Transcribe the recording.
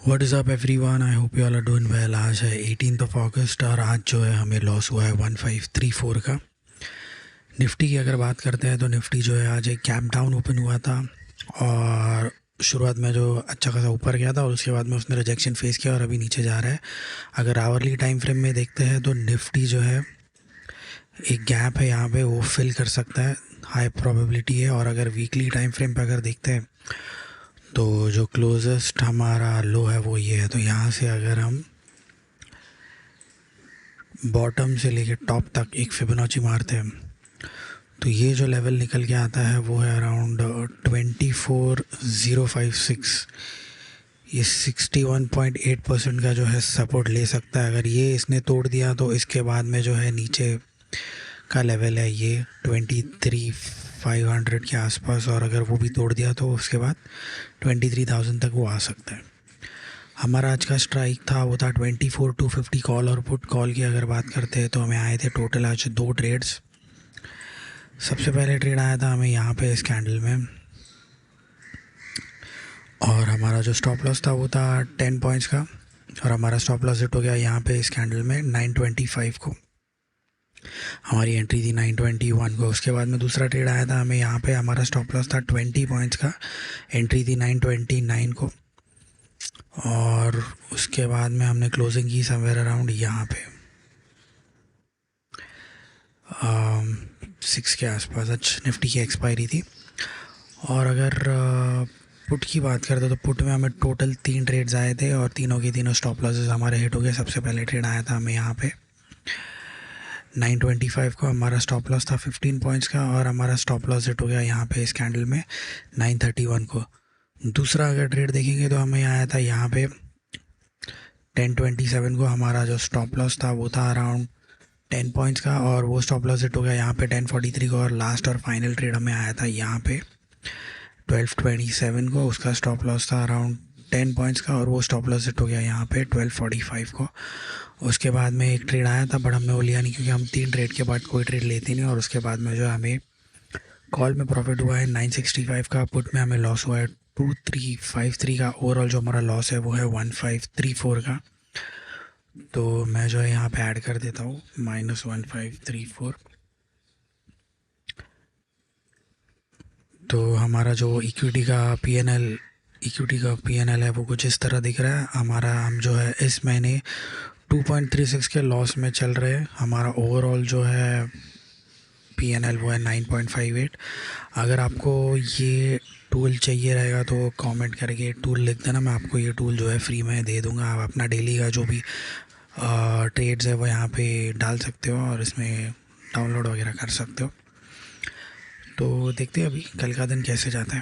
What is up everyone, I hope you all are doing well. आज है 18 अगस्त और आज जो है हमें लॉस हुआ है 1534 का। निफ्टी की अगर बात करते हैं तो निफ्टी जो है आज एक कैप डाउन ओपन हुआ था और शुरुआत में जो अच्छा खासा ऊपर गया था और उसके बाद में उसने रिजेक्शन फेस किया और अभी नीचे जा रहा है। अगर आवरली टाइम फ्रेम में देखते हैं तो निफ्टी जो है एक गैप है यहाँ पे, वो फिल कर सकता है, हाई प्रोबेबिलिटी है। और अगर वीकली टाइम फ्रेम पे अगर देखते हैं तो जो क्लोजेस्ट हमारा लो है वो ये है। तो यहाँ से अगर हम बॉटम से लेके टॉप तक एक फिबोनाची मारते हैं तो ये जो लेवल निकल के आता है वो है अराउंड 24056। ये 61.8% का जो है सपोर्ट ले सकता है। अगर ये इसने तोड़ दिया तो इसके बाद में जो है नीचे का लेवल है ये 23,500 के आसपास, और अगर वो भी तोड़ दिया तो उसके बाद 23,000 तक वो आ सकता है। हमारा आज का स्ट्राइक था वो था 24,250 कॉल और पुट। कॉल की अगर बात करते हैं तो हमें आए थे टोटल आज 2 ट्रेड्स। सबसे पहले ट्रेड आया था हमें यहाँ पे इस कैंडल में, और हमारा जो स्टॉप लॉस था वो था 10 पॉइंट्स का, और हमारा स्टॉप लॉस हिट हो गया यहाँ पे इस कैंडल में 925 को। हमारी एंट्री थी 921 को। उसके बाद में दूसरा ट्रेड आया था हमें यहाँ पे, हमारा स्टॉप लॉस था 20 पॉइंट्स का, एंट्री थी 929 को, और उसके बाद में हमने क्लोजिंग की समवेयर अराउंड यहाँ पे 6 के आसपास। आज निफ्टी की एक्सपायरी थी। और अगर पुट की बात करते तो पुट में हमें टोटल 3 ट्रेड्स आए थे और तीनों के तीनों स्टॉप लॉसेस हमारे हिट हो गए। सबसे पहले ट्रेड आया था हमें यहाँ पे 925 को, हमारा स्टॉप लॉस था 15 पॉइंट्स का, और हमारा स्टॉप लॉस हिट हो गया यहाँ पे इस कैंडल में 931 को। दूसरा अगर ट्रेड देखेंगे तो हमें आया था यहाँ पे 1027 को। हमारा जो स्टॉप लॉस था वो था अराउंड 10 पॉइंट्स का, और वो स्टॉप लॉस हिट हो गया यहाँ पे 1043 को। और लास्ट और फाइनल ट्रेड हमें आया था यहाँ पे 1227 को। उसका स्टॉप लॉस था अराउंड 10 पॉइंट्स का, और वो स्टॉप लॉस हिट हो गया यहाँ पे 1245 को। उसके बाद में एक ट्रेड आया था बट हमने वो लिया नहीं, क्योंकि हम 3 ट्रेड के बाद कोई ट्रेड लेते नहीं। और उसके बाद में जो हमें कॉल में प्रॉफिट हुआ है 965 का, पुट में हमें लॉस हुआ है 2353 का। ओवरऑल जो हमारा लॉस है वो है 1534 का। तो मैं जो है यहाँ पे ऐड कर देता हूँ -1534। तो हमारा जो इक्विटी का पीएनएल है वो कुछ इस तरह दिख रहा है। हम जो है इस महीने 2.36 के लॉस में चल रहे हैं। हमारा ओवरऑल जो है पीएनएल वो है 9.58। अगर आपको ये टूल चाहिए रहेगा तो कमेंट करके टूल लिख देना, मैं आपको ये टूल जो है फ्री में दे दूँगा। आप अपना डेली का जो भी ट्रेड्स है वो यहाँ पे डाल सकते हो और इसमें डाउनलोड वगैरह कर सकते हो। तो देखते हैं अभी कल का दिन कैसे जाता है।